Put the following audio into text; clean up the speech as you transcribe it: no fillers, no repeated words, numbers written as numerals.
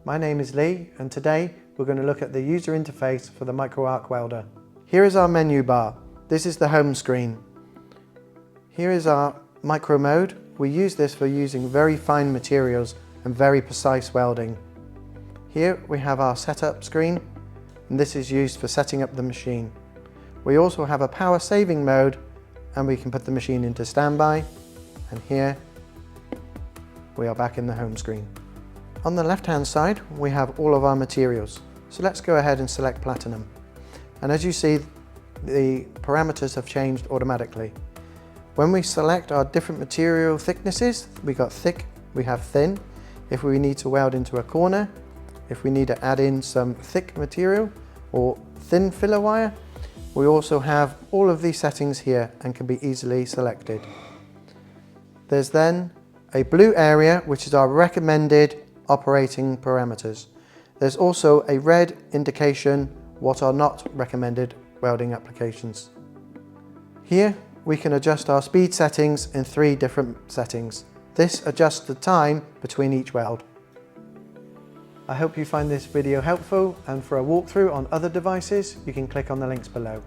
My name is Lee and today we're going to look at the user interface for the Micro Arc Welder. Here is our menu bar. This is the home screen. Here is our micro mode. We use this for using very fine materials and very precise welding. Here we have our setup screen and this is used for setting up the machine. We also have a power saving mode and we can put the machine into standby, and here we are back in the home screen. On the left hand side we have all of our materials. So let's go ahead and select platinum. And as you see, the parameters have changed automatically. When we select our different material thicknesses, we got thick, we have thin. If we need to weld into a corner, if we need to add in some thick material or thin filler wire, we also have all of these settings here and can be easily selected. There's then a blue area which is our recommended operating parameters. There's also a red indication what are not recommended welding applications. Here we can adjust our speed settings in 3 different settings. This adjusts the time between each weld. I hope you find this video helpful, and for a walkthrough on other devices you can click on the links below.